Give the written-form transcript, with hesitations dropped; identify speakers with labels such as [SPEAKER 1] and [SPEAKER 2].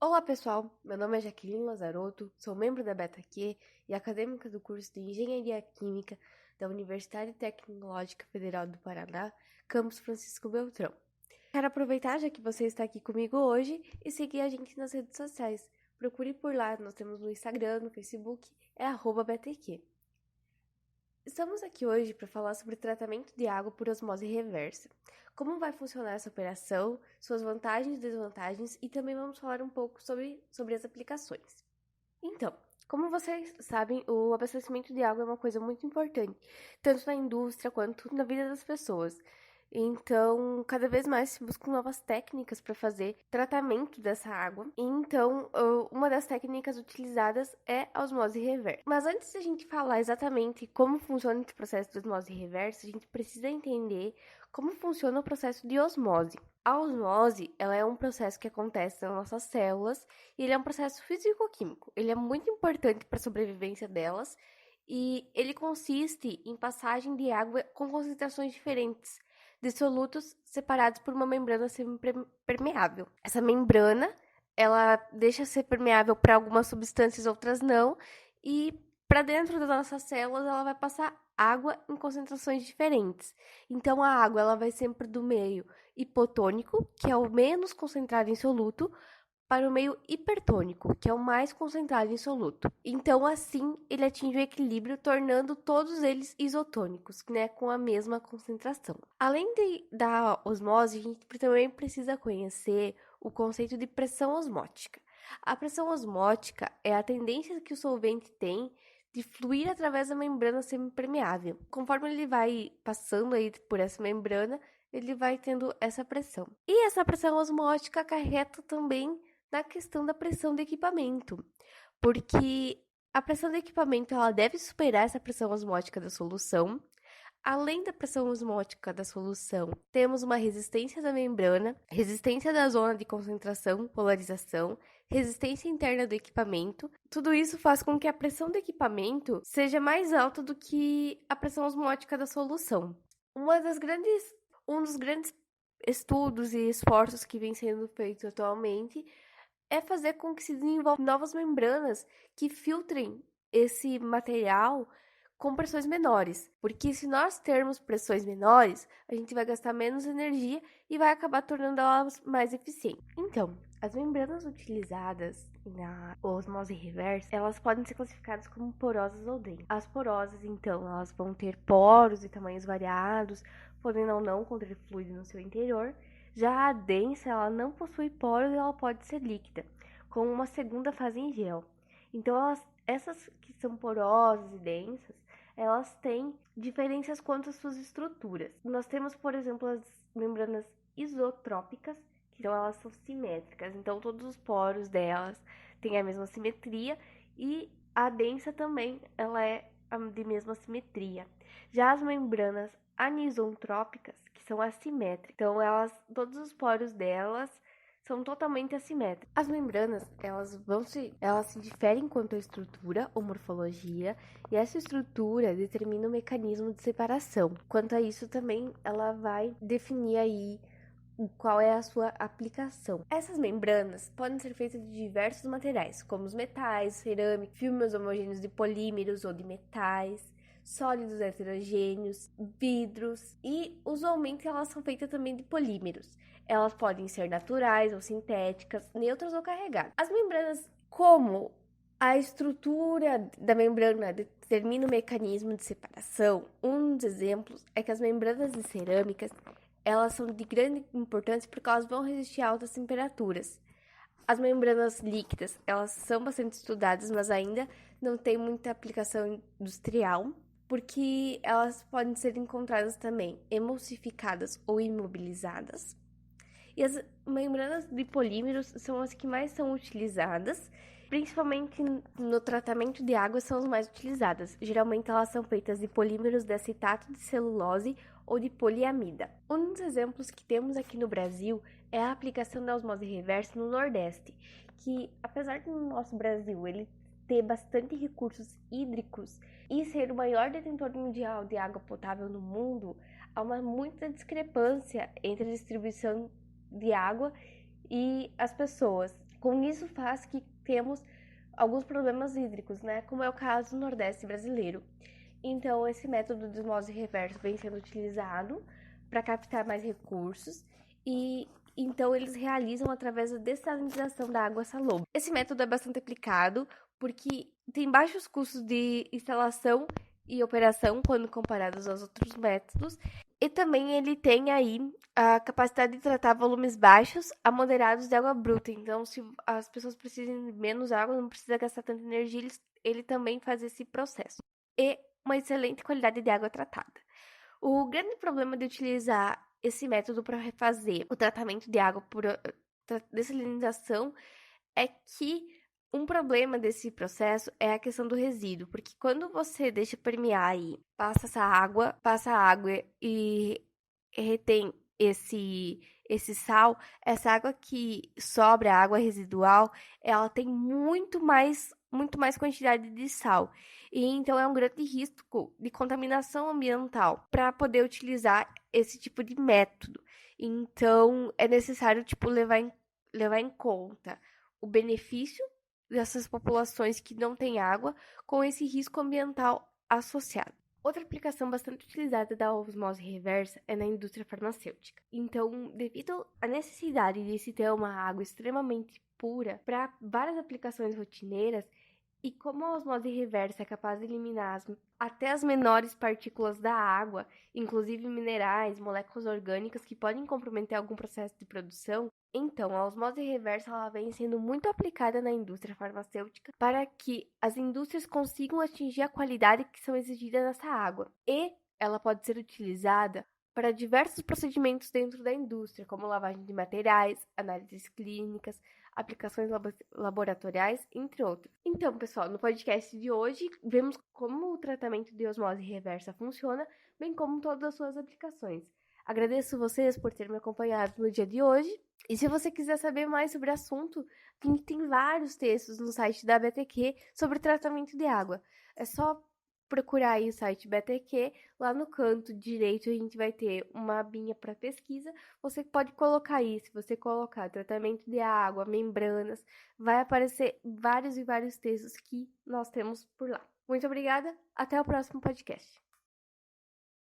[SPEAKER 1] Olá pessoal, meu nome é Jaqueline Lazarotto, sou membro da BetaQ e acadêmica do curso de Engenharia Química da Universidade Tecnológica Federal do Paraná, campus Francisco Beltrão. Quero aproveitar já que você está aqui comigo hoje e seguir a gente nas redes sociais. Procure por lá, nós temos no Instagram, no Facebook, é @BTQ. Estamos aqui hoje para falar sobre tratamento de água por osmose reversa. Como vai funcionar essa operação, suas vantagens e desvantagens e também vamos falar um pouco sobre as aplicações. Então, como vocês sabem, o abastecimento de água é uma coisa muito importante, tanto na indústria quanto na vida das pessoas. Então, cada vez mais se buscam novas técnicas para fazer tratamento dessa água. Então, uma das técnicas utilizadas é a osmose reversa. Mas antes de a gente falar exatamente como funciona esse processo de osmose reversa, a gente precisa entender como funciona o processo de osmose. A osmose, ela é um processo que acontece nas nossas células e ele é um processo físico-químico. Ele é muito importante para a sobrevivência delas e ele consiste em passagem de água com concentrações diferentes de solutos separados por uma membrana semipermeável. Essa membrana, ela deixa ser permeável para algumas substâncias, outras não, e para dentro das nossas células ela vai passar água em concentrações diferentes. Então a água ela vai sempre do meio hipotônico, que é o menos concentrado em soluto, para o meio hipertônico, que é o mais concentrado em soluto. Então, assim, ele atinge o equilíbrio, tornando todos eles isotônicos, né, com a mesma concentração. Além da osmose, a gente também precisa conhecer o conceito de pressão osmótica. A pressão osmótica é a tendência que o solvente tem de fluir através da membrana semipermeável. Conforme ele vai passando aí por essa membrana, ele vai tendo essa pressão. E essa pressão osmótica acarreta também na questão da pressão do equipamento, porque a pressão do equipamento ela deve superar essa pressão osmótica da solução. Além da pressão osmótica da solução, temos uma resistência da membrana, resistência da zona de concentração, polarização, resistência interna do equipamento. Tudo isso faz com que a pressão do equipamento seja mais alta do que a pressão osmótica da solução. Um dos grandes estudos e esforços que vem sendo feitos atualmente é fazer com que se desenvolvam novas membranas que filtrem esse material com pressões menores. Porque se nós termos pressões menores, a gente vai gastar menos energia e vai acabar tornando elas mais eficientes. Então, as membranas utilizadas na osmose reversa, elas podem ser classificadas como porosas ou densas. As porosas, então, elas vão ter poros de tamanhos variados, podendo ou não conter fluido no seu interior. Já a densa, ela não possui poros e ela pode ser líquida, com uma segunda fase em gel. Então, essas que são porosas e densas, elas têm diferenças quanto às suas estruturas. Nós temos, por exemplo, as membranas isotrópicas, que então elas são simétricas, então todos os poros delas têm a mesma simetria, e a densa também, ela é de mesma simetria. Já as membranas anisotrópicas, que são assimétricas, então todos os poros delas são totalmente assimétricas. As membranas, elas se diferem quanto à estrutura ou morfologia, e essa estrutura determina o mecanismo de separação. Quanto a isso também, ela vai definir aí qual é a sua aplicação. Essas membranas podem ser feitas de diversos materiais, como os metais, cerâmica, filmes homogêneos de polímeros ou de metais, sólidos heterogêneos, vidros e usualmente elas são feitas também de polímeros. Elas podem ser naturais ou sintéticas, neutras ou carregadas. As membranas, como a estrutura da membrana determina o mecanismo de separação, um dos exemplos é que as membranas de cerâmicas elas são de grande importância porque elas vão resistir a altas temperaturas. As membranas líquidas, elas são bastante estudadas, mas ainda não tem muita aplicação industrial, porque elas podem ser encontradas também emulsificadas ou imobilizadas. E as membranas de polímeros são as que mais são utilizadas, principalmente no tratamento de água são as mais utilizadas. Geralmente elas são feitas de polímeros de acetato de celulose ou de poliamida. Um dos exemplos que temos aqui no Brasil é a aplicação da osmose reversa no Nordeste, que apesar de no nosso Brasil ele ter bastante recursos hídricos e ser o maior detentor mundial de água potável no mundo, há uma muita discrepância entre a distribuição de água e as pessoas. Com isso faz que temos alguns problemas hídricos, né? Como é o caso do Nordeste brasileiro. Então, esse método de osmose reversa vem sendo utilizado para captar mais recursos e então eles realizam através da dessalinização da água salobra. Esse método é bastante aplicado porque tem baixos custos de instalação e operação quando comparados aos outros métodos, e também ele tem aí a capacidade de tratar volumes baixos a moderados de água bruta. Então, se as pessoas precisam de menos água, não precisa gastar tanta energia, ele também faz esse processo. E uma excelente qualidade de água tratada. O grande problema de utilizar esse método para refazer o tratamento de água por dessalinização é que um problema desse processo é a questão do resíduo, porque quando você deixa permear e passa a água e retém esse sal, essa água que sobra, a água residual, ela tem muito mais quantidade de sal. E então é um grande risco de contaminação ambiental para poder utilizar esse tipo de método. Então é necessário tipo levar em conta o benefício dessas populações que não têm água com esse risco ambiental associado. Outra aplicação bastante utilizada da osmose reversa é na indústria farmacêutica. Então, devido à necessidade de se ter uma água extremamente pura para várias aplicações rotineiras, e como a osmose reversa é capaz de eliminar até as menores partículas da água, inclusive minerais, moléculas orgânicas que podem comprometer algum processo de produção, então a osmose reversa ela vem sendo muito aplicada na indústria farmacêutica para que as indústrias consigam atingir a qualidade que são exigidas nessa água. E ela pode ser utilizada para diversos procedimentos dentro da indústria, como lavagem de materiais, análises clínicas, aplicações laboratoriais, entre outros. Então, pessoal, no podcast de hoje, vemos como o tratamento de osmose reversa funciona, bem como todas as suas aplicações. Agradeço vocês por terem me acompanhado no dia de hoje. E se você quiser saber mais sobre o assunto, tem vários textos no site da BTQ sobre tratamento de água. É só procurar aí o site BTQ, lá no canto direito a gente vai ter uma abinha para pesquisa. Você pode colocar aí, se você colocar tratamento de água, membranas, vai aparecer vários e vários textos que nós temos por lá. Muito obrigada, até o próximo podcast.